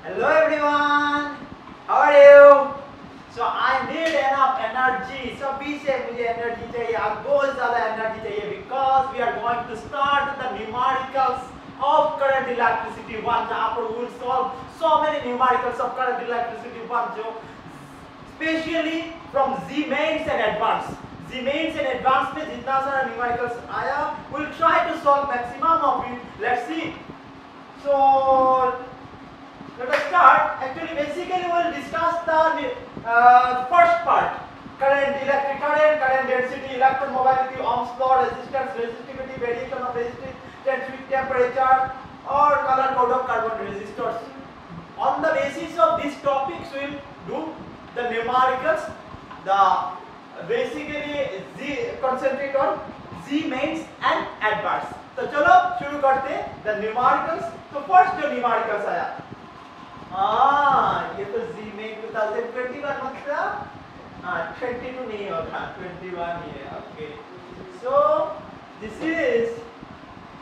Hello everyone, how are you? So I need enough energy. So B से मुझे energy चाहिए, आप बहुत ज़्यादा energy चाहिए because we are going to start the numericals of current electricity one. जहाँ पर we will solve so many numericals of current electricity one जो especially from Z mains and advanced. Z mains and advanced में जितना सारा numericals आया, we will try to solve maximum of it. Let's see. So let us start. Actually, basically, we will discuss the first part: current, electric current, current density, electromobility, Ohm's law, resistance, resistivity, variation of resistance with temperature, or color code of carbon resistors. On the basis of these topics, we will do the numericals. The basically concentrate on Z mains and advanced. तो चलो शुरू करते हैं the numericals. तो first जो numericals आया, ये तो Z में 2021 मतलब 22 नहीं होगा, 21 ही है. Okay, so this is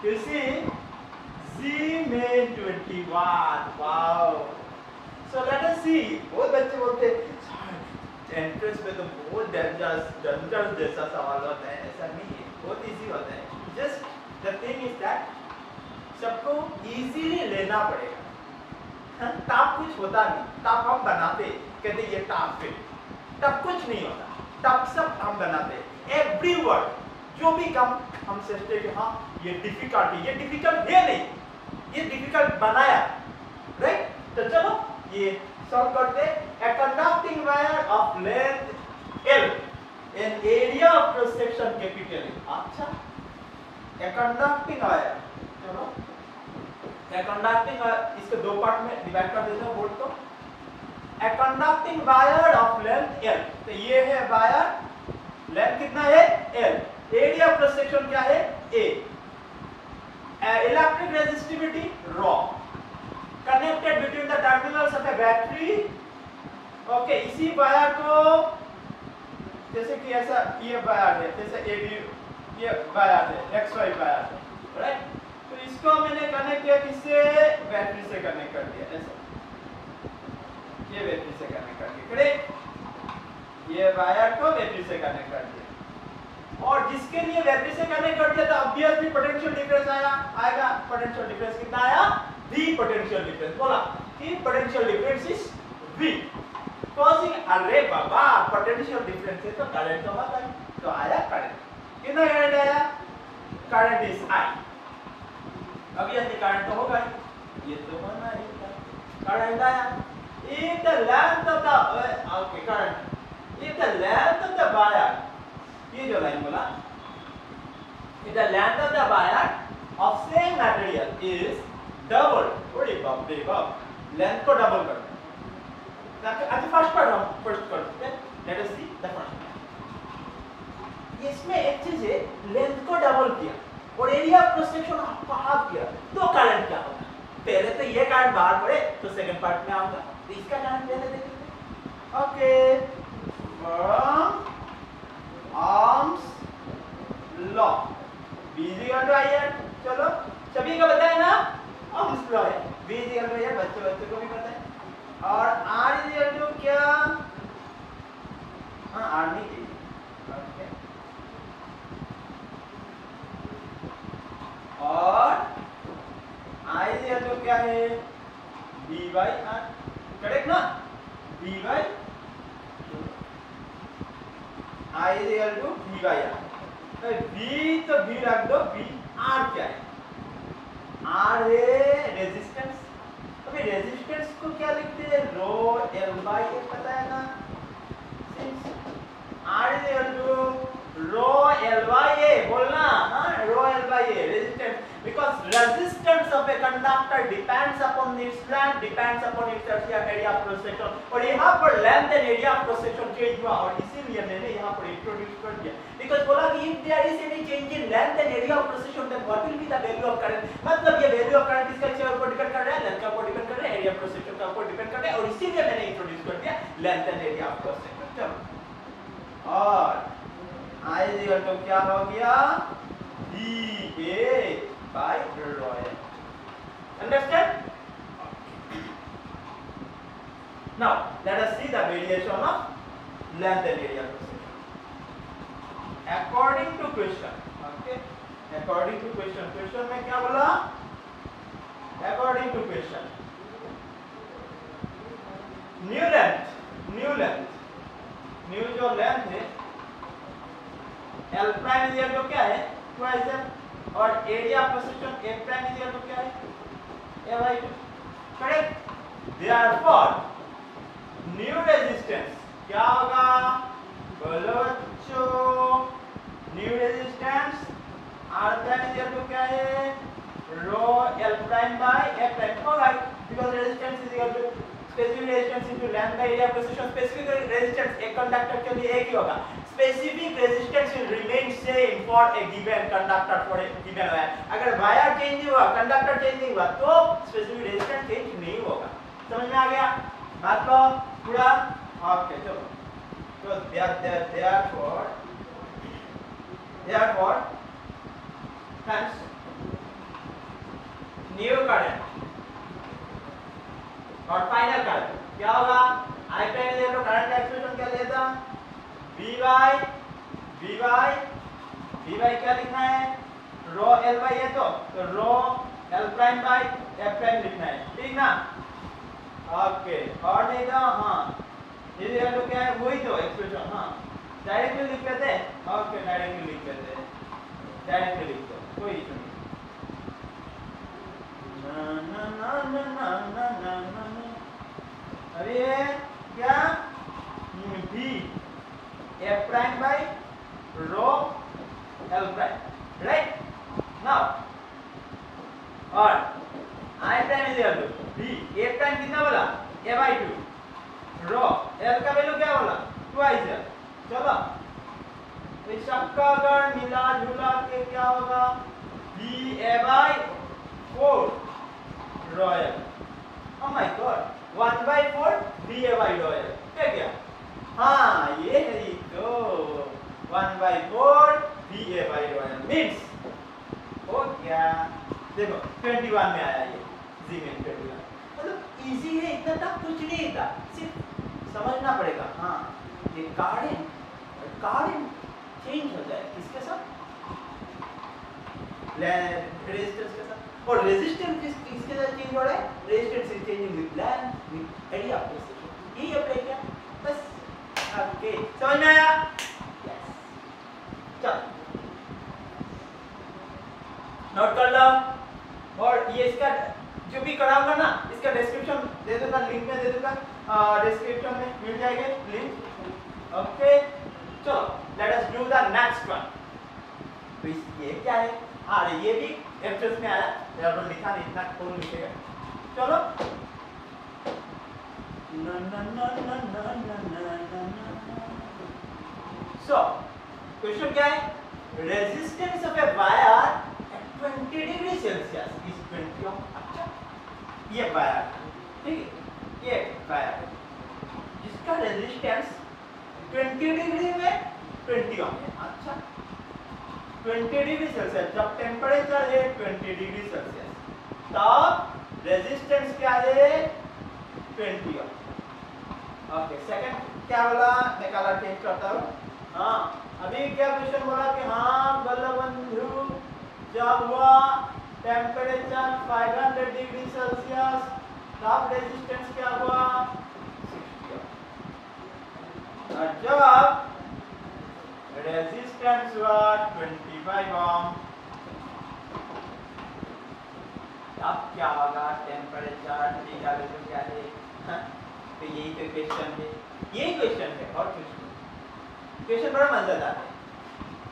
you see Z main 21. Wow. So let us see. बहुत बच्चे बोलते हैं एंट्रेंस में तो बहुत डेंजरस जैसा सवाल होता है. ऐसा नहीं है, बहुत इजी होता है. Just the thing is that सबको इजीली लेना पड़ेगा. टफ कुछ होता नहीं. टफ हम बनाते, कहते ये टफ है. टफ कुछ नहीं होता. टफ सब हम बनाते. एवरी वर्ड जो भी कम हम सोचते कि हाँ ये डिफिकल्ट है, ये डिफिकल्ट है नहीं, ये डिफिकल्ट बनाया. राइट. तो चलो ये सॉल्व करते. A conducting wire of length L and area of cross section capital L. अच्छा, a conducting wire. चलो a conducting इसको दो पार्ट में डिवाइड कर देते हैं बोर्ड को. A conducting wire of length L. तो ये है वायर, लेंथ कितना है L, area of cross section क्या है A, electric resistivity ρ, connected between the terminals of a battery. Okay, इसी वायर को जैसे कि ऐसा ये वायर है, जैसे ए बी ये वायर है, एक्स वाई वायर है. राइट. तो इसको मैंने कनेक्ट किया किससे, बैटरी से कनेक्ट कर दिया. ऐसा ये बैटरी से कनेक्ट कर दिया. करेक्ट. ये वायर को बैटरी से कनेक्ट कर दिया. और जिसके लिए बैटरी से कनेक्ट कर दिया तो ऑब्वियसली पोटेंशियल डिफरेंस आएगा. पोटेंशियल डिफरेंस कितना आया, V पोटेंशियल डिफरेंस. बोला कि potential difference is V causing. अरे बाबा पोटेंशियल डिफरेंस है तो करंट तो होगा. तो आया करंट. कितना करंट आया, करंट इज I. अब ये करंट तो होगा, ये तो होना ही था. करंट आया. If the length of the current, if the length of the wire, ये जो लाइन बोला, if the length of the wire of same material is double, अरे बाप रे बाप, लेंथ को डबल कर दे. अच्छा फर्स्ट पार्ट हम फर्स्ट करते हैं. Let us see the first. इसमें एक चीज है, लेंथ को डबल किया और एरिया ऑफ क्रॉस सेक्शन को हाफ किया तो करंट क्या होगा. पहले तो ये करंट बाहर पड़े तो सेकंड पार्ट में आऊंगा. तो इसका करंट पहले देख लेते हैं. Okay, from Ohm's law V equal to IR. चलो सभी को पता है ना, Ohm's लॉ है. V इक्वल टू IR बच्चों को भी पता है. और R इक्वल टू क्या, R नहीं चाहिए. ओके, और I इक्वल टू क्या है, V बाई R. करेक्ट ना, V by I equal to V by R. तो V तो V रख दो. V R क्या है, R है रेजिस्टेंस. अभी रेजिस्टेंस को क्या लिखते हैं, रो L बाई A. पता है ना, R equal to rho L by A. बोलना हाँ, rho L by A resistance. Because resistance of a conductor depends upon its length, depends upon its area of cross section. और यहाँ पर length and area of cross section change हुआ और इसीलिए मैंने यहाँ पर इंट्रोड्यूस कर दिया. Because बोला कि if there is any change in length and area of cross section, then what will be the value of current. मतलब ये value of current किसके ऊपर डिपेंड कर रहा है, लेंथ का ऊपर डिपेंड कर रहा है, area of cross section का ऊपर डिपेंड कर रहा है. और इसीलिए मैंने इंट्रोड्यूस कर दिया length and area of cross section. चलो, और I इक्वल टू क्या हो गया, VA by rho. Understand? Now let us see the variation of length and area precision according to question. Okay, according to question. Question में क्या बोला? According to question. New length जो length है L prime is equal to क्या है? Twice L और area position A prime is equal to क्या है? A by 2. Correct? Therefore new resistance क्या होगा? बोलो बच्चों, new resistance R prime is equal to क्या है? Rho L prime by A prime होगा, because resistance is equal to specific resistance into length by area position. Specific resistance एक conductor के लिए एक ही होगा. Specific resistance will remain same for a given conductor for a given wire. अगर wire change हुआ, conductor change नहीं हुआ तो स्पेसिफिक रेजिस्टेंस चेंज नहीं होगा. समझ में आ गया बात को पूरा? ओके चलो. तो therefore hence न्यू करंट और फाइनल करंट क्या होगा? I prime is equal to current का एक्सप्रेशन क्या लेता? V by क्या लिखना है? रो L by A तो rho L prime by F prime लिखना है, ठीक ना? ओके, और नहीं तो हाँ इज इक्वल टू क्या है? वही तो एक्सप्रेशन. हाँ डायरेक्टली लिख लेते हैं. ओके डायरेक्टली लिख लेते हैं, डायरेक्टली लिख दो, कोई इशू नहीं. अरे क्या? V F prime by rho L prime, right? Now और I prime is equal to V A prime कितना बोला? A by 2 रो L का वैल्यू क्या बोला? Twice L. चलो इस सबका अगर मिला जुला के क्या होगा? V A by 4 row L. Oh my God, 1 by 4 V A by row L. क्या? हाँ ये है तो 1 by 4 V A by row L means हो गया. देखो 21 में आया ये जी में 21. मतलब इजी है, इतना टफ कुछ नहीं था, सिर्फ समझना पड़ेगा. हाँ ये करंट चेंज हो जाए किसके साथ? रेजिस्टेंस के साथ. और रेजिस्टेंस किसके साथ चेंज हो रहा है? Resistance is changing with length with area position. यही अप्लाई किया बस. ओके समझ में आया? यस. चलो नोट कर लो. और ये इसका जो भी कराऊंगा ना, इसका डिस्क्रिप्शन दे दूंगा, लिंक में दे दूंगा, डिस्क्रिप्शन में मिल जाएगा लिंक. ओके चलो late us do the next one. तो ये क्या है? अरे ये भी एप्स में आया, यार लिखा नहीं, इतना कौन लिखेगा? चलो सो क्वेश्चन क्या है? Resistance of a wire 20 degree Celsius is 20 ओम. अच्छा ये वायर, ठीक है, ये वायर जिसका रेजिस्टेंस 20 डिग्री में 20 ओम है. अच्छा 20 डिग्री सेल्सियस, जब टेम्परेचर है 20 डिग्री सेल्सियस तब रेजिस्टेंस क्या है? 20 ओम. ओके सेकंड क्या बोला? मैं कलर चेंज करता हूँ. हाँ अभी क्या क्वेश्चन बोला कि हाँ बल्लभबंधु जब हुआ टेम्परेचर 500 डिग्री सेल्सियस तब रेजिस्टेंस क्या हुआ? 60 ओम. और जब रेजिस्टेंस हुआ 25 ओम तब क्या होगा? टेम्परेचर ठीक है तो क्या है? तो यही तो क्वेश्चन है, यही क्वेश्चन है और कुछ नहीं. क्वेश्चन बड़ा मजेदार है.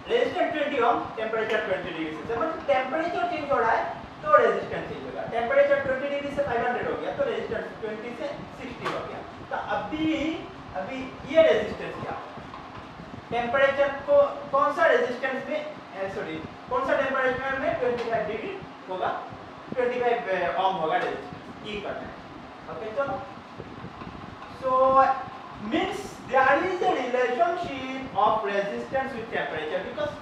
रेजिस्टेंस 20 ओम, टेम्परेचर 20 डिग्री सेल्सियस. मतलब टेम्परेचर चेंज हो रहा है तो रेजिस्टेंस चेंज होगा. टेम्परेचर 20 डिग्री से 500 हो गया तो रेजिस्टेंस 20 से 60 हो गया. तो अभी ये रेजिस्टेंस क्या? टेम्परेचर को कौन सा रेजिस्टेंस में सॉरी कौन सा टेम्परेचर में 25 डिग्री होगा? 25 ओम होगा रेजिस्टेंस. ये करना है. ओके चलो. So means there is a relationship of resistance with temperature because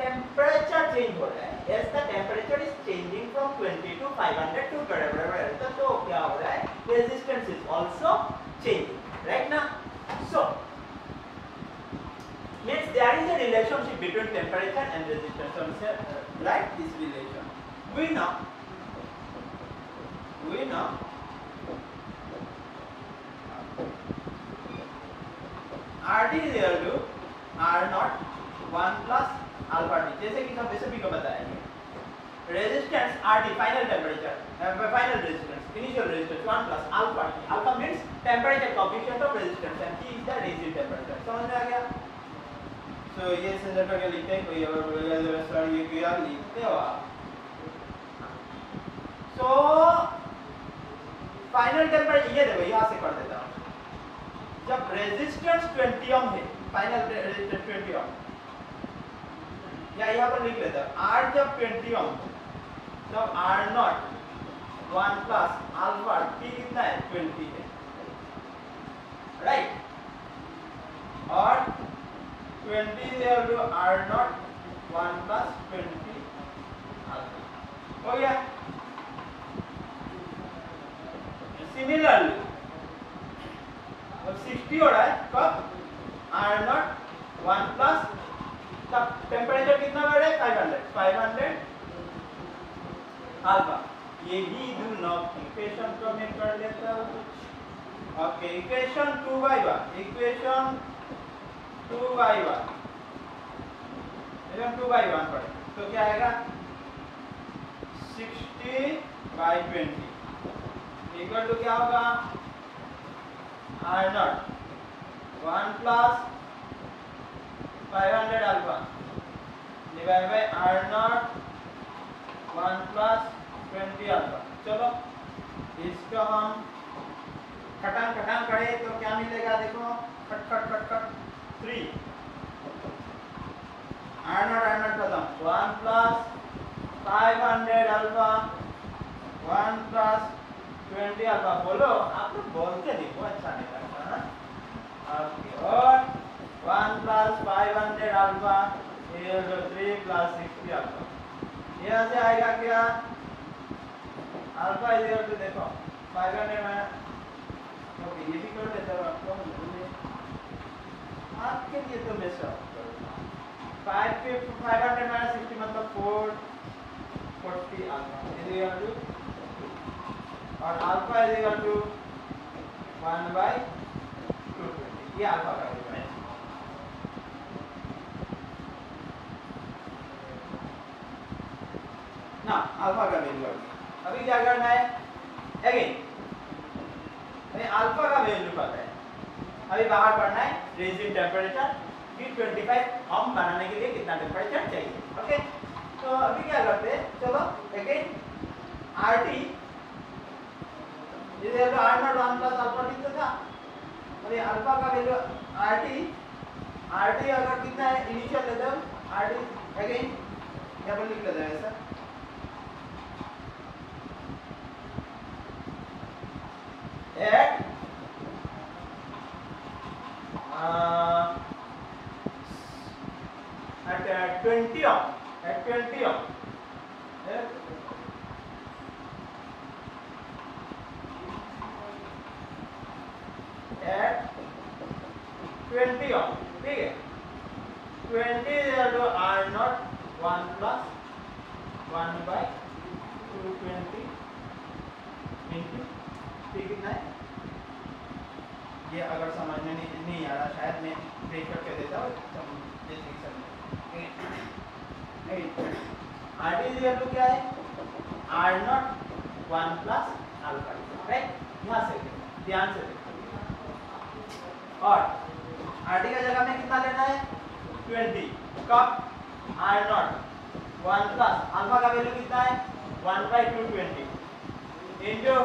temperature change हो रहा है. As the temperature is changing from 20 to 500 to whatever, तो क्या हो रहा है? Resistance is also changing, right now. So means there is a relationship between temperature and resistance. So write this relation. We know RT is equal to R naught 1 plus alpha T. जैसे कि हम वैसे भी को बताएंगे. Resistance RT final temperature, final resistance, initial resistance 1 plus alpha T. Alpha means temperature coefficient of resistance and T is the resistive temperature. समझ में आ गया? So ये सेंसर करके लिखते हैं. कोई और बोलेगा सर ये क्या लिखते हो आप? So फाइनल टेम्परेचर ये देखो यहाँ से कर देता हूँ. जब रेजिस्टेंस 20 ओम है, फाइनल रेजिस्टेंस 20 ओम, या यहाँ पर लिख लेता हूँ R जब 20 ओम, तब R not 1 plus alpha T कितना है 20 है, राइट. और 20 equal to R not 1 plus 20 alpha. हो गया. सिमिलरली अब 60 हो रहा है कब R नॉट 1 प्लस तब टेम्परेचर कितना बढ़ रहा है 500 अल्फा. यही दो नॉब इक्वेशन को मैं कर लेता हूँ. ओके इक्वेशन 2/1 पढ़े तो क्या आएगा 60/20 इक्वल टू क्या होगा R not 1 plus 500 alpha divide by R not 1 plus 20 alpha. चलो इसको हम खटांग करे तो क्या मिलेगा देखो खट 3 R नॉट खत्म 1 प्लस 500 अल्फा 1 प्लस 20 अल्फा. बोलो आप लोग बोलते देखो अच्छा नहीं लगता ना. ओके और 1 प्लस 500 अल्फा ये 3 प्लस 60 अल्फा. यहाँ से आएगा क्या अल्फा इज इक्वल टू देखो 500 में. ओके ये भी कर देता हूँ आपको आपके लिए तो मैं सब 500 माइनस 60 मतलब 440 अल्फा इज इक्वल टू और अल्फा इज इक्वल टू 1/220. ये अल्फा का वैल्यू है ना. अल्फा का वैल्यू अभी क्या करना है अगेन हमें अल्फा का वैल्यू पता है. अभी बाहर पढ़ना है रेजिस्टिव टेम्परेचर T25 हम बनाने के लिए कितना टेम्परेचर चाहिए. ओके तो अभी क्या करते हैं चलो अगेन RT इधर तो R not 1 plus alpha T था और ये अल्फा का वैल्यू RT अगर कितना है इनिशियल लेवल RT अगेन यहाँ पर लिख लेते हैं ऐसा at 20 ohm at 20 ohm at 20 ohm ठीक है 20 equal to R not 1 plus 1/220 into ठीक कितना है. ये अगर समझ में नहीं आ रहा शायद मैं ब्रेक करके देता हूँ RT इक्वल टू क्या है R not 1 plus alpha right. यहाँ से ध्यान से देखो और RT का जगह में कितना लेना है 20 कब R नॉट 1 प्लस अल्फा का वैल्यू कितना है 1/220 इनटू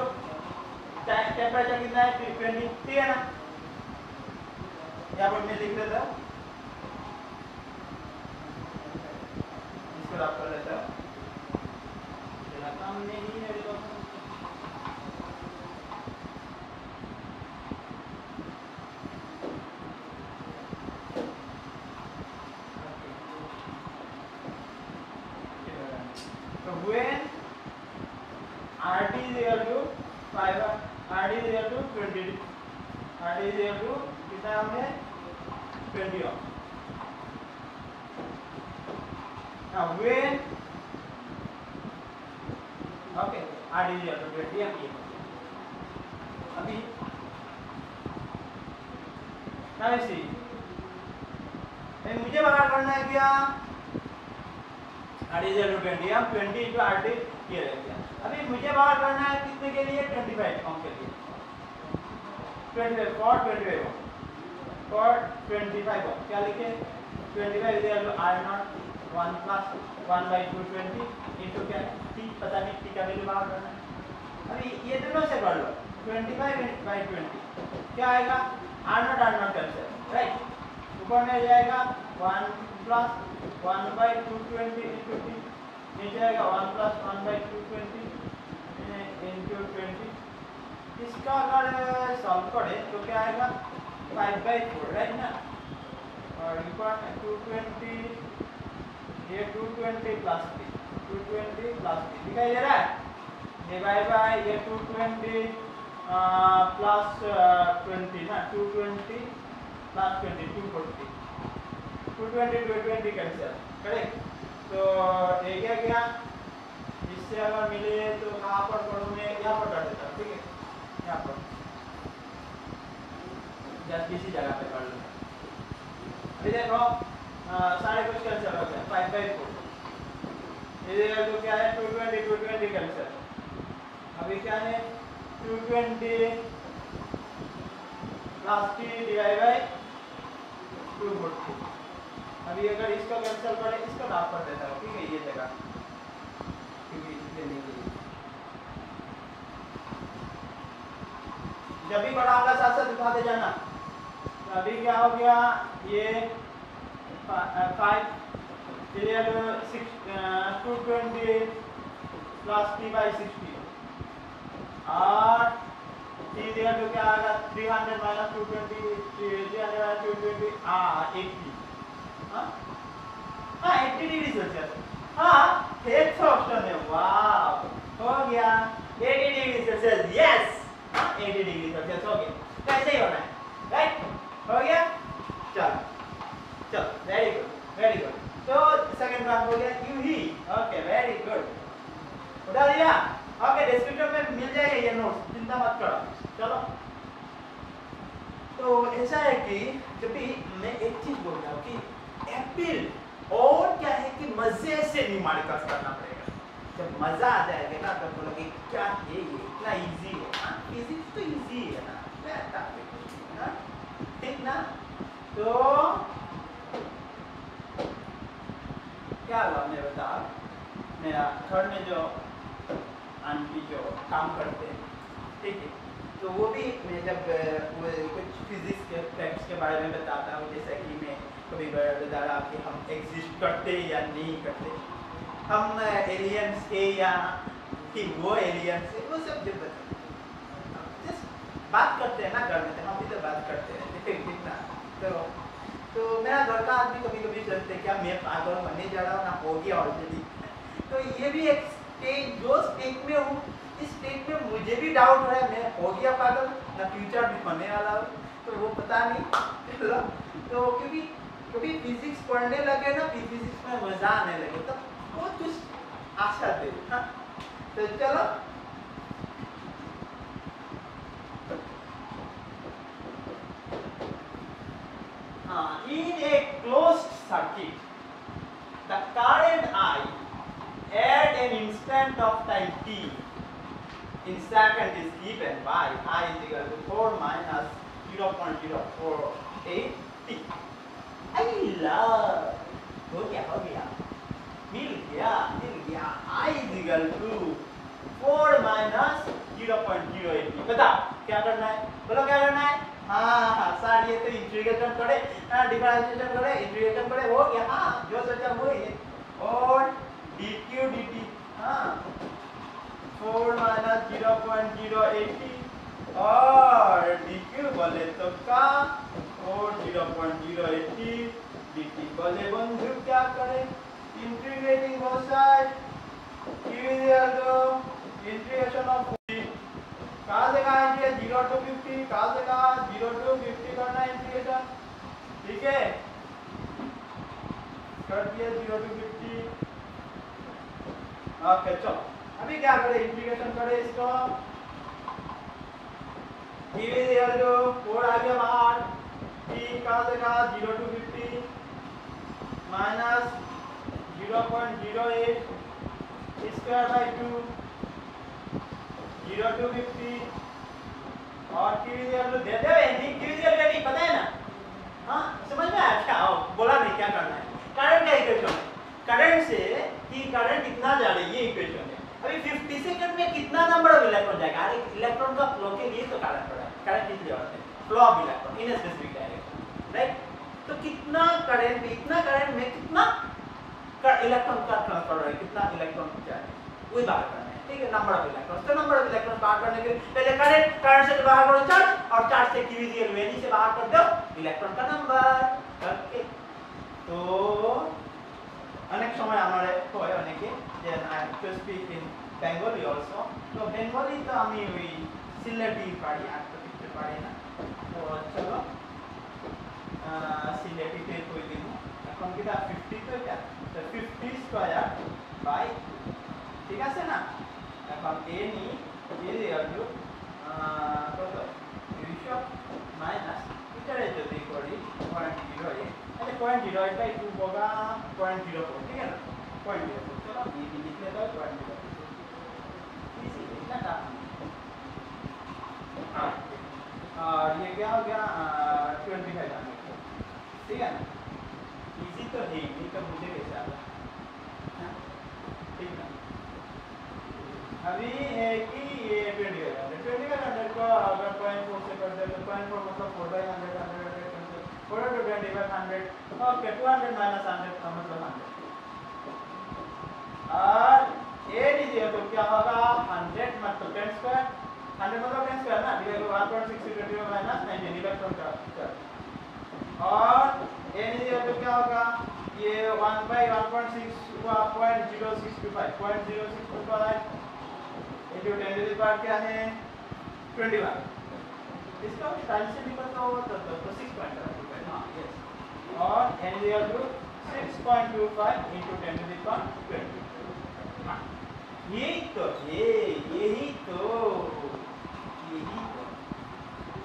टेम्परेचर कितना है 20 ठीक है ना. यहाँ पर मैं लिख देता हूँ इसको रब कर लेता हूँ काम नहीं है तो when RT is equal to 5 RT is equal to 20 r is equal to कितना हमने 20 ohm. Now when okay r is equal to 20 ohm. अभी now you see मुझे बाहर करना है क्या r is equal to 20 ohm 20 into r ये रह गया. अभी मुझे बाहर करना है कितने के लिए 25 ohm के लिए 25 for 25 ohm क्या लिखे 25 is equal to r naught 1 plus 1 by 220 into क्या t पता नहीं t का वैल्यू बाहर करना है. अभी ये दोनों से कर लो 25 by 20 क्या आएगा r naught कैंसिल राइट. ऊपर में जाएगा 1 plus 1 by 220 into t नीचे आएगा 1 plus 1 by 220 into 20. इसका अगर सॉल्व करें तो क्या आएगा 5 by 4 राइट ना. और ऊपर 220 ये 220 plus 220 plus दिखाई दे रहा है. डिवाइड बाय ये 220 plus 20 ना 220 plus 20 240 220 220 कैंसिल करेक्ट. तो ये क्या गया इससे अगर मिले तो कहाँ पर करूँ मैं यहाँ पर कर देता हूँ. ठीक है यहाँ पर या किसी जगह पे कर लूँगा. अभी देखो सारे कुछ कैंसिल हो गया 5 by 4 इधर तो क्या है 220 कैंसिल. अभी क्या है 220 plus t डिवाइड बाय 240. अभी अगर इसका कैंसिल करें इसका दाब कर देता हूँ. ठीक है ये जगह क्योंकि लेने के लिए जब भी बड़ा होगा साथ साथ दिखाते जाना. तो अभी क्या हो गया ये 5 इधर 220 plus t by 60 और t इधर तो क्या आएगा 300 minus 220 300 minus 220 80 80 डिग्री सेल्सियस. हाँ एक ऑप्शन है. वाह हो गया 80 degree Celsius. Yes 80 degree Celsius हो गया. कैसे ही होना है राइट. हो गया. चलो वेरी गुड. तो सेकंड पार्ट हो गया you he. Okay very good. उठा दिया. ओके डिस्क्रिप्शन में मिल जाएगा ये नोट्स चिंता मत करो. चलो तो ऐसा है कि जब भी मैं एक चीज बोल रहा हूँ कि एप्पल और क्या है कि मजे से न्यूमेरिकल्स करना पड़ेगा. जब मजा आ जाएगा ना तब बोलोगे क्या है ये इतना इजी है. हाँ फिजिक्स तो इजी है ना ठीक ना. तो क्या हुआ मैं बता मेरा घर में जो आंटी जो काम करते हैं ठीक है तो वो भी मैं जब वो कुछ फिजिक्स के फैक्ट्स के बारे में बताता हूँ जैसे कि मैं कभी बता रहा कि हम एग्जिस्ट करते या नहीं करते. हम एलियंस के या कि वो एलियंस है वो सब जब जस्ट बात करते हैं ना घर में. हम भी तो बात करते हैं कितना. तो मेरा घर का आदमी कभी कभी सोचते हैं क्या मैं पागल बनने जा रहा हूँ ना हो गया ऑलरेडी. तो ये भी एक स्टेज जो स्टेज में हूँ इस स्टेज में मुझे भी डाउट हो रहा है मैं हो गया पागल ना फ्यूचर भी बनने वाला हूँ. तो वो पता नहीं. तो क्योंकि कभी फिजिक्स पढ़ने लगे ना फिजिक्स में मजा आने लगे तो वो कुछ आशा थे. तो चलो in a closed circuit the current I at an instant of time t in second is given by I is equal to 4 minus 0.048 t. I love हो गया मिल गया I is equal to 4 minus 0.08 t. बताओ क्या करना है. बोलो क्या करना है. हाँ सर ये तो इंटीग्रेशन करे डिफरेंशिएशन करे इंटीग्रेशन करे हो गया. हाँ जो सोचा वो ही और dq dt. हाँ 4 minus 0.080 और dq बोले तो का और 0.080 dt बोले बंधु क्या करें integrating both side q is equal to integration of कहाँ से कहाँ है 0 to 50 कहाँ से कहाँ 0 to 0 to 50। ओके चलो अभी क्या करें, इंटीग्रेशन करें इसको। T is equal to 4 आ गया बाहर, T कहाँ से कहाँ 0 to 50 minus 0.08 square by 2 0 to 50 और Q is equal to they they Q is equal to पता है ना, हाँ समझ में आया क्या? बोला नहीं क्या करना है। करंट का इक्वेशन है, करंट से कि करंट कितना जा रही है ये इक्वेशन है। अभी 50 सेकंड में कितना नंबर ऑफ इलेक्ट्रॉन जाएगा, अरे इलेक्ट्रॉन का फ्लो के लिए तो करंट पड़ा है, करंट इसलिए होता है flow of electron in a specific direction, right. तो कितना करंट में, इतना करंट में कितना इलेक्ट्रॉन का ट्रांसफर है, कितना इलेक्ट्रॉन चाहिए वही बात करना है, ठीक है। नंबर ऑफ इलेक्ट्रॉन, तो नंबर ऑफ इलेक्ट्रॉन बाहर करने के लिए पहले करंट से बाहर करो चार्ज, और चार्ज से क्यूबिकल वैल्यू से बाहर कर दो इलेक्ट्रॉन का नंबर। ओके तो अनेक समय हमारे হয় অনেকে যে I to speak in Bengali also, তো বেঙ্গলি তো আমি ওই সিলেটি পারি, আর তো কিছু পারি না। তো চলো সিলেটিতে কই দিব এখন কিটা 50 তো এটা তো 50 স্কয়ার বাই, ঠিক আছে না। এখন এ নি এ ইকুয়াল কত 200 মাইনাস এটারে যদি করি 0.08 अरे 0.08 बाई 2 होगा 0.04, ठीक है ना 0.04। चलो ये भी लिख लेता हूँ 0.04, इजी इतना था। और ये क्या हो गया 2500, ठीक है ना, इजी तो है, नहीं तो मुझे कैसे आता, ठीक है। अभी है कि ये 2500 को अगर 0.4 से कर दे तो 0.4 मतलब 4/100 4 to 2500, ओके 200 माइनस 100 का मतलब 100, और ए दीजिए तो क्या होगा 100 मतलब 10 स्क्वायर, 100 मतलब 10 स्क्वायर ना, डिवाइड बाय 1.6 माइनस 19 इलेक्ट्रॉन का, और ए दीजिए तो क्या होगा ये 1/1.6 हुआ 0.0625 into 10 to the power क्या है 21, इसका स्टाइल से निकलता होगा तो 6.5, और n is equal to 6.25 into 10 to the power 20। यही तो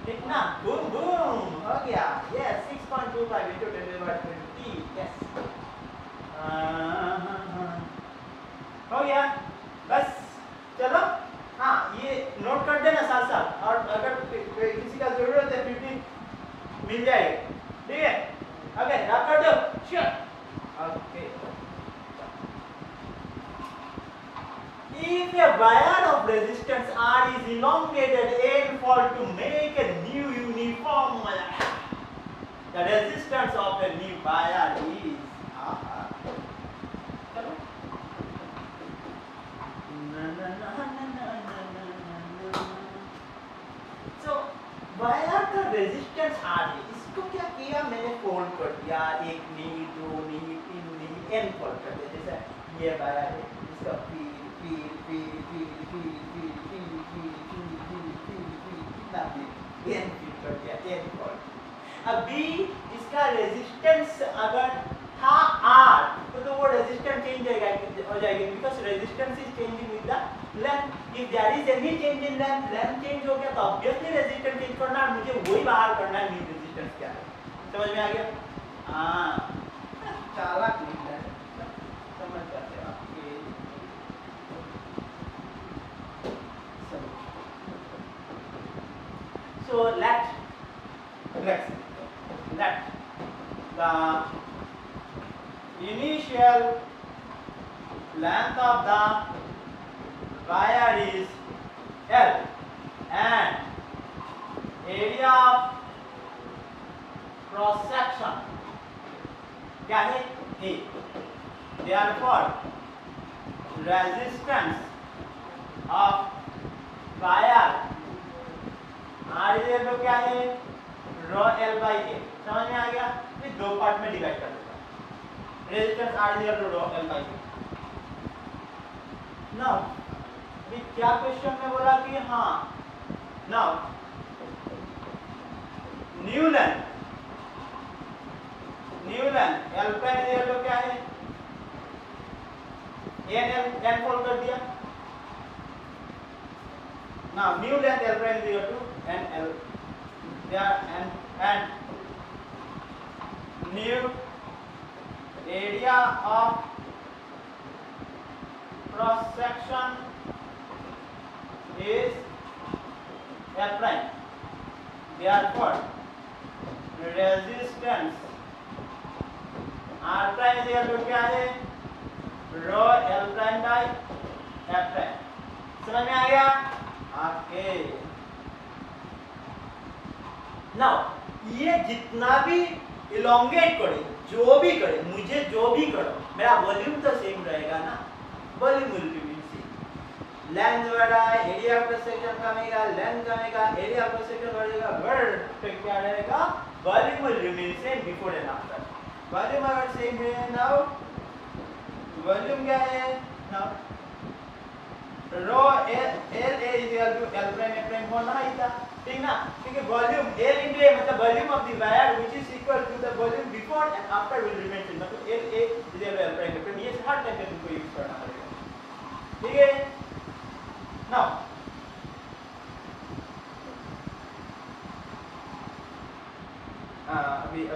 ठीक ना, बूम बूम हो गया, yes 6.25 into 10 to the power 20, yes हो गया बस। चलो हाँ ये नोट कर देना साथ साथ, और अगर किसी का जरूरत है 50 मिल जाएगी, ठीक है। ओके याद कर दो, sure. Okay if a wire of resistance R is elongated and fall to make a new uniform wire, the resistance of a new wire is so wire का resistance R है, इसको क्या किया मैंने फोल्ड कर दिया, एक नी, दो नी, तीन नी, n फोल्ड कर दिया। जैसे ये वायर है, इसका कितना n फील कर दिया, n फोल्ड। अभी इसका रेजिस्टेंस अगर था R तो वो रेजिस्टेंस चेंज हो जाएगा, because resistance is changing with the length. If there is any change in length change हो गया तो ऑब्वियसली रेजिस्टेंस चेंज करना है, मुझे वही बाहर करना है न्यू रेजिस्टेंस क्या है। समझ में आ गया? हाँ चालाक लिख रहा है, समझ जाते हो आपके। So let the initial length of the wire is L and area of cross section क्या है A। Therefore resistance of wire R is तो क्या है rho L by A। समझ में आ गया? फिर दो पार्ट में डिवाइड कर देता हूं, रेजिस्टेंस R इज तो rho L by A। Now भी क्या क्वेश्चन में बोला कि हाँ now new length L prime is तो क्या है n फोल्ड कर दिया now new length l prime is equal to nl there and new area of cross section is l prime therefore resistance r prime is equal to क्या है rho l prime by f prime समझ में आ गया okay now ये जितना भी elongate करे जो भी करे मुझे जो भी करो मेरा वॉल्यूम तो सेम रहेगा ना volume will remain same length बढ़ा एरिया ऑफ सेक्शन कमेगा लेंथ कमेगा एरिया ऑफ सेक्शन बढ़ेगा बढ़ तो क्या रहेगा volume will remain same before and after volume अगर सेम है नाउ वॉल्यूम क्या है now rho l a is equal to l prime f prime होना ही था ठीक ना क्योंकि वॉल्यूम l into a मतलब volume of the wire which is equal to the volume before and after will remain same मतलब l a is equal to l prime f prime ये हर time पे तुमको यूज करना पड़ेगा ठीक है now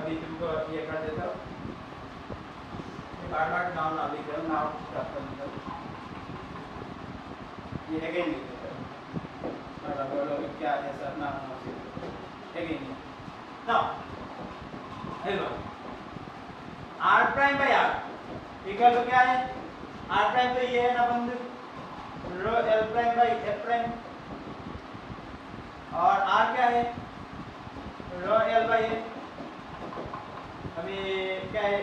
अभी तुमको ये कर देता हूं बार-बार नाउ ना लिख दो नाउ स्टॉप कर दो ये अगेन लिख देते हैं मतलब बोलो क्या है सर नाम again now hello r prime by r equal to क्या है r प्राइम तो ये है ना बंधु rho l prime by f prime और r क्या है रो l बाय a अभी क्या है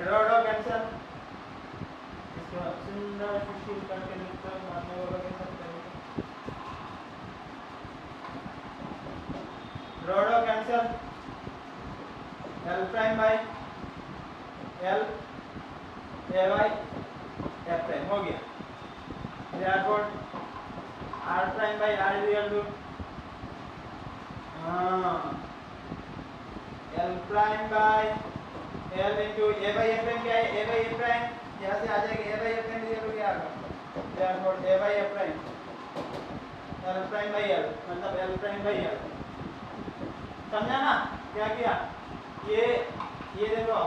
रो रो कैंसिल इसको सुंदर सुशील करके लिखते हैं मानने वालों के साथ rho rho cancel l prime by l a by f prime हो गया therefore r prime by r is equal to l prime by l into a by f prime क्या है a by f प्राइम यहाँ से आ जाएगा a by f prime ये तो क्या होगा therefore a by f prime l prime by l मतलब l प्राइम by l समझा ना क्या किया ये देखो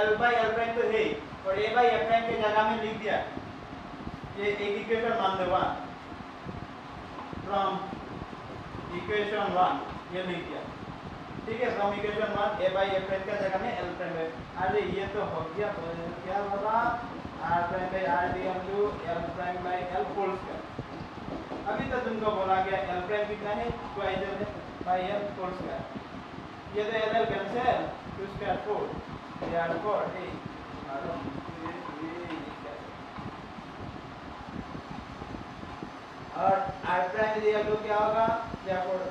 l by l प्राइम तो है और a by f प्राइम के जगह में लिख दिया ये एक इक्वेशन मान दो फ्रॉम इक्वेशन 1 ये लिख दिया ठीक है from equation 1 a by f prime का जगह में l प्राइम है अरे ये तो हो गया तो क्या होगा r prime by r equal to l prime by l whole square अभी तो तुमको बोला गया l प्राइम कितना है ट्वाइस है by l होल स्क्वायर ये तो l cancel 2 square 4 therefore hey मालूम और r प्राइम इक्वल टू क्या होगा therefore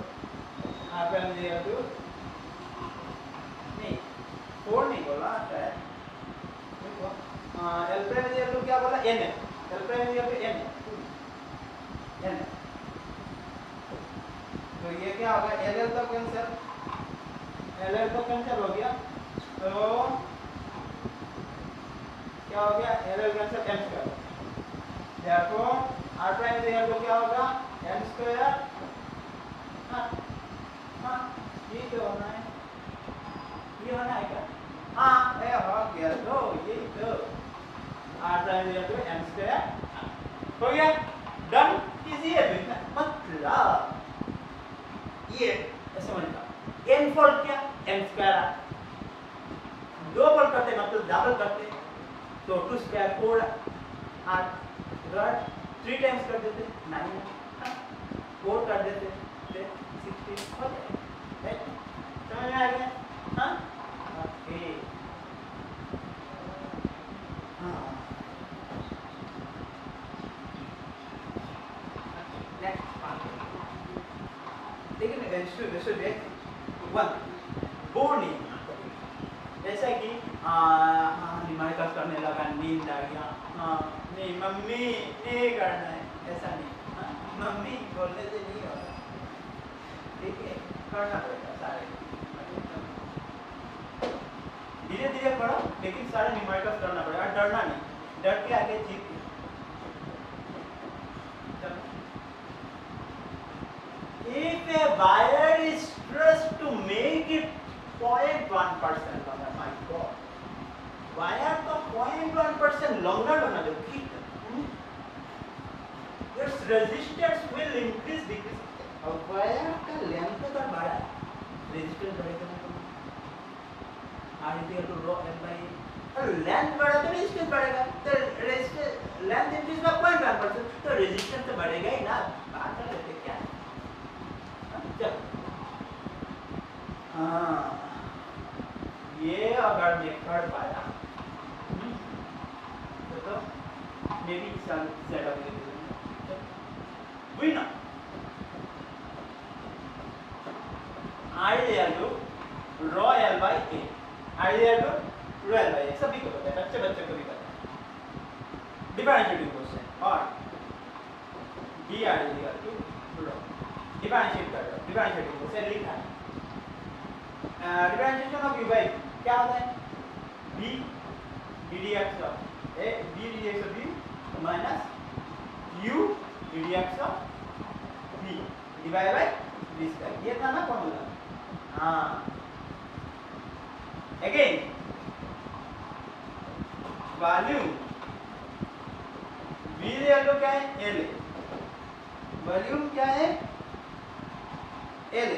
r prime equal to नहीं 4 नहीं बोला शायद देखो l प्राइम इक्वल टू क्या बोला n है l prime equal to n है तो ये क्या होगा ll तो कैंसिल हो गया तो क्या हो गया ll cancel m square therefore r prime equal to क्या होगा m स्क्वायर हां ये तो होना है क्या हां ये हो गया तो ये तो r prime equal to m square हो गया डन इजी है मतलब ये ऐसे बनता n फोल्ड क्या m स्क्वायर दो फोल्ड करते मतलब डबल करते तो 2 स्क्वायर 4 8 3 टाइम्स कर देते 9 4 कर देते 16 हो जाए समझ में आ गया हां ओके हां नेक्स्ट पार्ट लेकिन this should be one boring जैसा कि निमाइका करने लगा नींद आ गया नहीं मम्मी नहीं करना है ऐसा नहीं मम्मी बोलने से नहीं होगा ठीक है करना पड़ेगा सारे धीरे धीरे पढ़ो लेकिन सारे निमाइका करना पड़ेगा डरना नहीं डर के आगे जीत If a wire is stressed to make it 0.1% longer, my God, wire तो 0.1% longer बना दो, ठीक है? Its resistance will increase, decrease. और wire का length अगर बढ़ा, resistance बढ़ेगा ना? R is equal to rho L by A. और length बढ़ा तो resistance बढ़ेगा. तो resistance length increase by 0.1%, तो resistance तो बढ़ेगा ही ना? बात कर लेते क्या? चल. हाँ. ये अगर मैं कर पाया, तो maybe some set of we know. I equal to rho L by A. I equal to rho L by A. सभी को पता है, बच्चे बच्चे को भी पता है. डिफरेंशिएटिंग क्वेश्चन और d r equal to rho. Differentiate कर दो. डिफरेंशिएटिंग क्वेश्चन लिखा है. डिफरेंशिएशन ऑफ u by क्या होता है? b dx of a b dx of b minus u dx of b divided by b square. ये था ना फॉर्मूला. हाँ. Again, वॉल्यूम v वैल्यू क्या है? L. वॉल्यूम क्या है? L.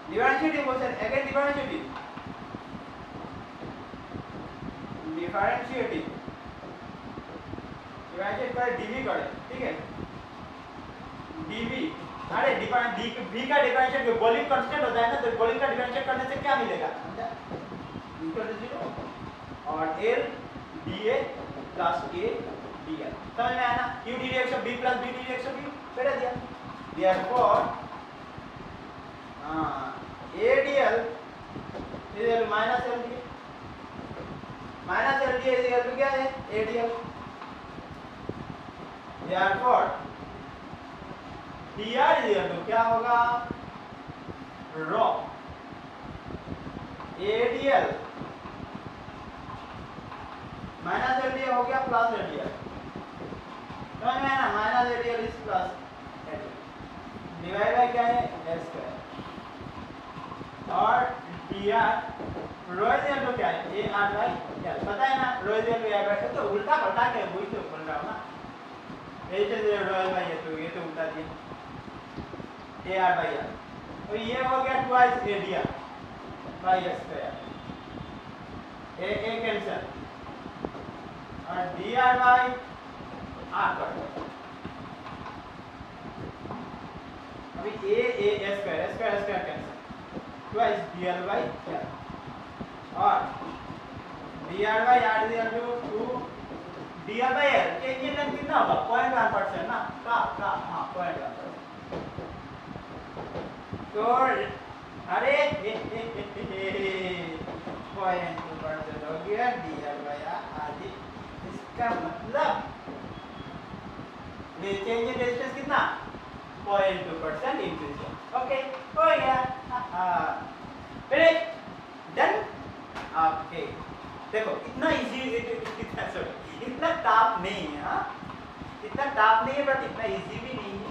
Differentiating question. Again differentiating. Differentiating करे dv करे, ठीक है? dv अरे v का डिफरेंशिएट वॉल्यूम कांस्टेंट होता है ना, तो वॉल्यूम का डिफरेंशिएट करने से क्या मिलेगा? इक्वल टू 0 और l dA plus a dl. समझ में आया ना? u dx of b plus b dx of b बेटा दिया. therefore a dl is equal to minus l dA. Minus L D is equal to क्या है? A D L. therefore dr is equal to क्या होगा? rho A D L minus L D हो गया plus L D L. समझ में है ना? Minus L D L is plus L divide by क्या है? L square. और dr rho is equal to क्या है? A R by L. पता है ना? rho is equal to A R by L. तो उल्टा पलटा के वही तो बोल रहा हूं ना. A is equal to rho by L. ये तो उल्टा दिया. A R by L. तो ये हो गया twice A D R by L square. A cancel और dr बाय आर कर दो. अभी A square cancel. Twice dr by L और dr by r is equal to 2 dr by l. Change in length कितना होगा? 0.1% ना. का हां 0.1%. तो अरे 0.2% हो गया dr बाय r आदि. इसका मतलब ये चेंज इन रेजिस्टेंस कितना? 0.2% इंक्रीज. ओके हो गया. Finish done. ओके देखो इतना इजी, इतना टफ नहीं है. हाँ इतना टफ नहीं है बट इतना इजी भी नहीं है.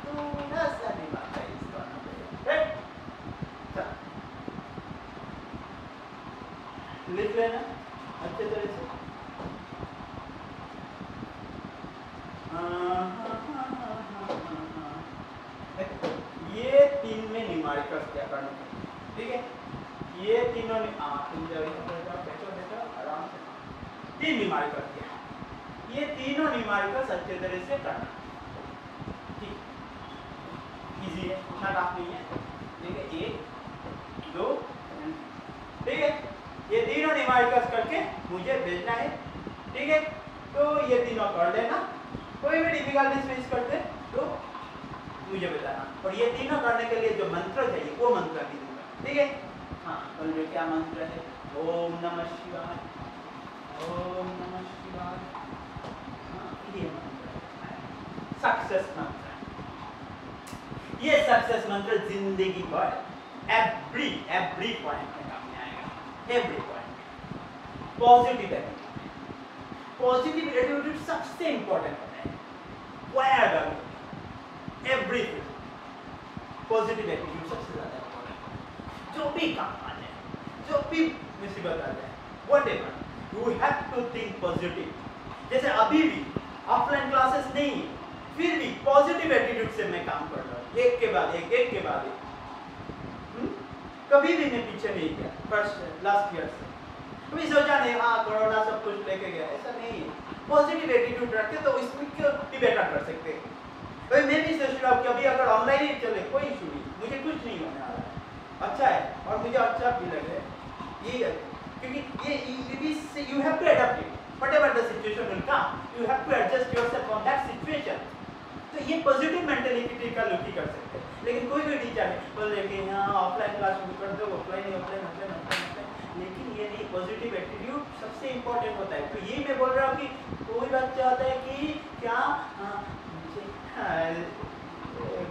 थोड़ा सा दिमाग है इसका. राइट लिख लेना अच्छे तरह से. ये तीन में न्यूमेरिकल्स क्या करना है? ठीक है ये तीनों ने तुम बैठो आराम से. तीन न्यूमेरिकल किया. ये तीनों न्यूमेरिकल्स अच्छे तरह से करना. ठीक इजी है, उतना टफ नहीं है. ठीक है 1 2 ठीक है. ये तीनों न्यूमेरिकल्स करके मुझे भेजना है. ठीक है तो ये तीनों कर लेना. कोई भी डिफिकल्टीज फेस करते तो मुझे बताना. और ये तीनों करने के लिए जो मंत्र चाहिए वो मंत्र भी दूंगा. ठीक है. हाँ बोलिए क्या मंत्र है? ओम नमः शिवाय. ओम नमः शिवाय. ये मंत्र सक्सेस मंत्र. ये सक्सेस मंत्र जिंदगी भर एवरी पॉइंट में काम में आएगा. Every point. पॉजिटिव एटीट्यूड सबसे इंपॉर्टेंट होता है. पॉजिटिव एटीट्यूड से मैं काम कर रहा हूँ, एक के बाद एक के बाद एक। कभी भी मैं पीछे नहीं गया फर्स्ट लास्ट ईयर से, कभी सोचा नहीं हाँ कोरोना सब कुछ लेके गया, ऐसा नहीं है। पॉजिटिव एटीट्यूड रखे तो इसमें क्यों बेटर कर सकते हैं। भाई मैं भी सोच रहा हूँ कि अभी अगर ऑनलाइन ही चले कोई इशू नहीं, मुझे कुछ नहीं होने वाला है, अच्छा है और मुझे अच्छा भी लग रहा है यही है, क्योंकि ये you have to adopt it whatever the situation will come, you have to adjust yourself on that situation. तो ये पॉजिटिव मेंटालिटी का लोग ही कर सकते हैं। लेकिन कोई भी टीचर बोल रहे कि हाँ ऑफलाइन क्लास शुरू कर दो, ऑफलाइन लेकिन ये नहीं, पॉजिटिव एटीट्यूड सबसे इम्पोर्टेंट होता है। तो ये मैं बोल रहा हूँ कि कोई बच्चा होता है कि क्या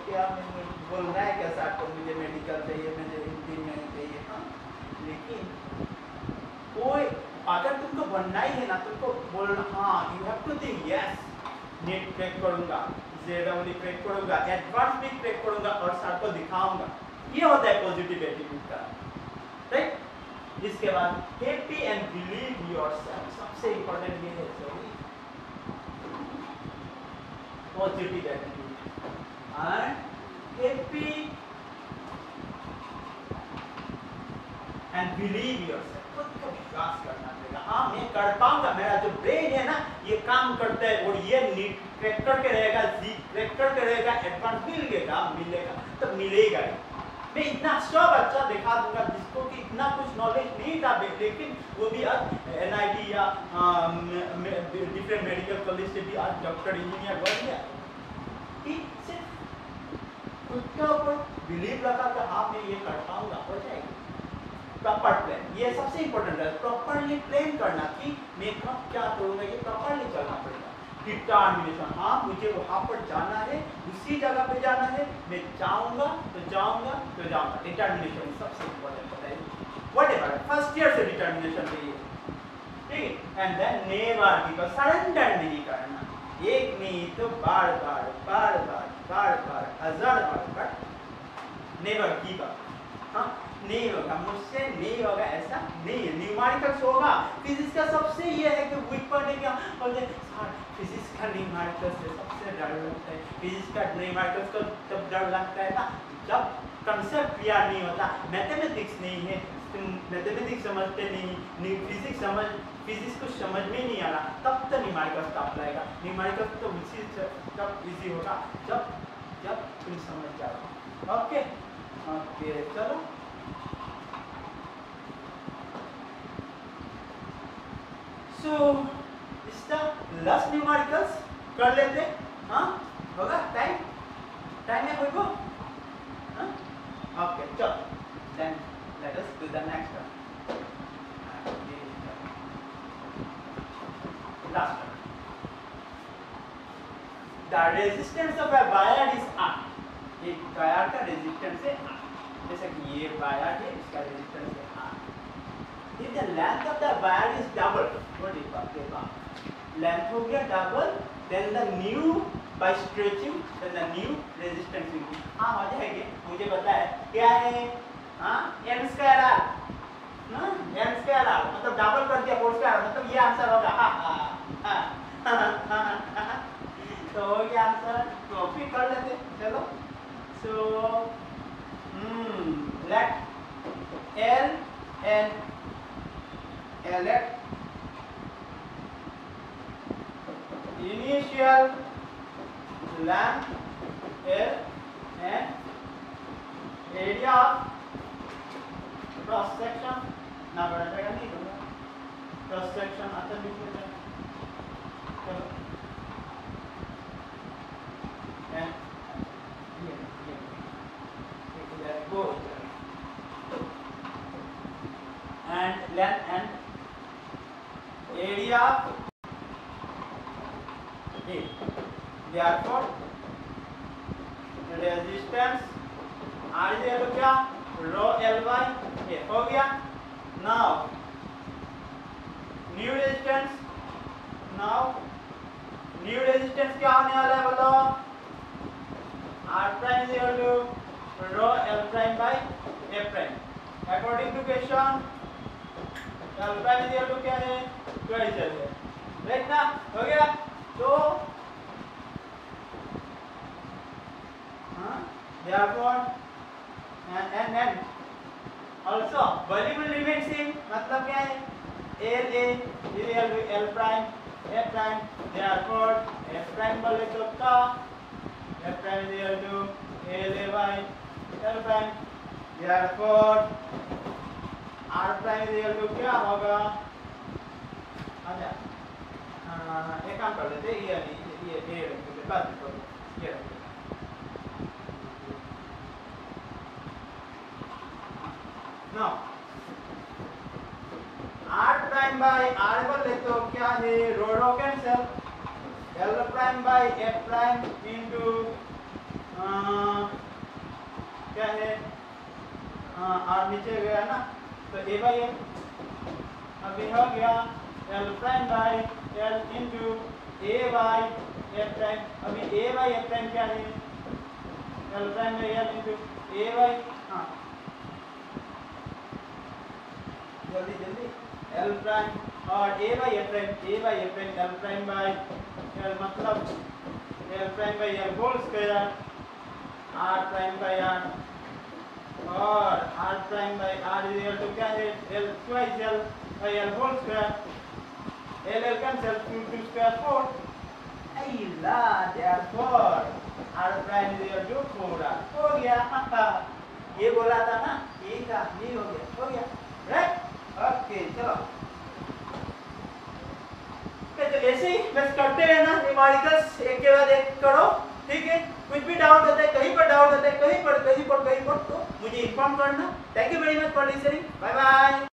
क्या बोल रहा है कैसा आपको, मुझे मेडिकल चाहिए, मुझे इंजीनियरिंग चाहिए, हाँ लेकिन कोई अगर तुमको बनना ही है ना, तुमको बोलना हाँ you have to think yes NEET crack करूंगा, जेडब्ल्यू क्रैक करूंगा, एडवांस भी क्रैक करूंगा और सर को दिखाऊंगा। ये होता है पॉजिटिव एटीट्यूड का, राइट। इसके बाद हैप्पी एंड बिलीव योरसेल्फ, सबसे इंपॉर्टेंट ये है सही positive attitude and happy and believe yourself, खुद को विश्वास करना पड़ेगा, हाँ मैं कर पाऊंगा, मेरा जो ब्रेन है ना ये काम करता है और ये नीट क्रैक करके रहेगा, जी क्रैक करके रहेगा, एडवांस मिलेगा तो मिलेगा ही। मैं इतना सब अच्छा दिखा दूंगा जिसको कि इतना कुछ नॉलेज नहीं था, लेकिन वो भी आज NIT या डिफरेंट मेडिकल कॉलेज से भी आज डॉक्टर इंजीनियर बन गया। सिर्फ खुद के ऊपर बिलीव रखा कि हाँ मैं ये कर पाऊंगा, हो जाएगा। प्रॉपर प्लान, ये सबसे इंपॉर्टेंट है, प्रॉपरली प्लान करना कि मैं कब क्या करूंगा, ये प्रॉपरली चलना पड़ेगा। डिटर्मिनेशन, हाँ मुझे वहां पर जाना है, उसी जगह पे जाना है, मैं जाऊंगा तो जाऊंगा तो जाऊंगा। डिटर्मिनेशन सबसे इंपॉर्टेंट होता है, व्हाटएवर फर्स्ट ईयर से डिटर्मिनेशन चाहिए, ठीक है। And then never give up, surrender नहीं करना, एक नहीं तो बार बार हजार बार नेवर गिव अप। हाँ नहीं होगा, मुझसे नहीं होगा, ऐसा नहीं है। न्यूमेरिकल्स होगा, फिजिक्स का सबसे ये है कि वीक पॉइंट है क्या बोलते फिजिक्स का न्यूमेरिकल्स से सबसे डर लगता है। फिजिक्स का न्यूमेरिकल्स को तब डर लगता है ना जब कंसेप्ट क्लियर नहीं होता, मैथमेटिक्स नहीं है, मैथमेटिक्स समझते नहीं, फिजिक्स को समझ में नहीं आ रहा, तब तो न्यूमेरिकल्स का अप्लाई। न्यूमेरिकल्स तो उसी तब इजी होगा जब तुम समझ जाओ। ओके चलो सो इसका लास्ट न्यूमेरिकल्स कर लेते, हाँ होगा टाइम है कोई को, हाँ ओके चलो then let us do the next last the resistance of a wire is R। एक वायर का रेजिस्टेंस है R, जैसे कि ये वायर है, इसका रेजिस्टेंस है R। If the length of the wire is double, what is length हो गया double, then the new by stretching, then the new resistance will be, हाँ हो जाएगी, मुझे पता है क्या है, हाँ n square R, ना n square R मतलब डबल कर दिया 4 square, मतलब ये आंसर होगा, तो हो गया आंसर। कॉपी कर लेते चलो। So let L and let initial length L and area of cross section ना बड़ा जाएगा नहीं होगा, cross section आता लिख लेते हैं चलो। and go and length and area A, therefore resistance R is equal to क्या rho L by A हो गया। now new resistance क्या होने वाला है बोलो, R prime is equal to rho L prime by A prime according to question। L prime is equal to क्या है 12 है, राइट ना, हो गया। तो therefore and also value will remain same, मतलब क्या है L A is equal to L prime F prime, therefore F prime बोले तो का F prime is equal to L A by L prime, therefore R prime is equal to क्या होगा, अच्छा एक काम कर लेते ये नहीं ये रखेंगे बात करो ये रखेंगे now R prime by R बोले तो क्या है रो cancel L prime by F prime into क्या है R नीचे गया ना तो A by M अभी हो गया L prime by L into A by F prime, अभी A by F prime क्या है L prime by L into A by हाँ जल्दी जल्दी L prime और A by F prime L prime by L मतलब L prime by L whole square R prime by R और R prime by R is equal to क्या है L twice L by L whole square L cancel 2 square 4 अय्ला therefore R prime is equal to 4R हो गया ये बोला था ना ये था ये हो गया राइट ओके चलो तो ऐसे ही बस करते रहना न्यूमेरिकल्स एक के बाद एक करो ठीक है कुछ भी डाउट होता है कहीं पर डाउट होता है कहीं पर तो मुझे इन्फॉर्म करना thank you very much for listening bye bye.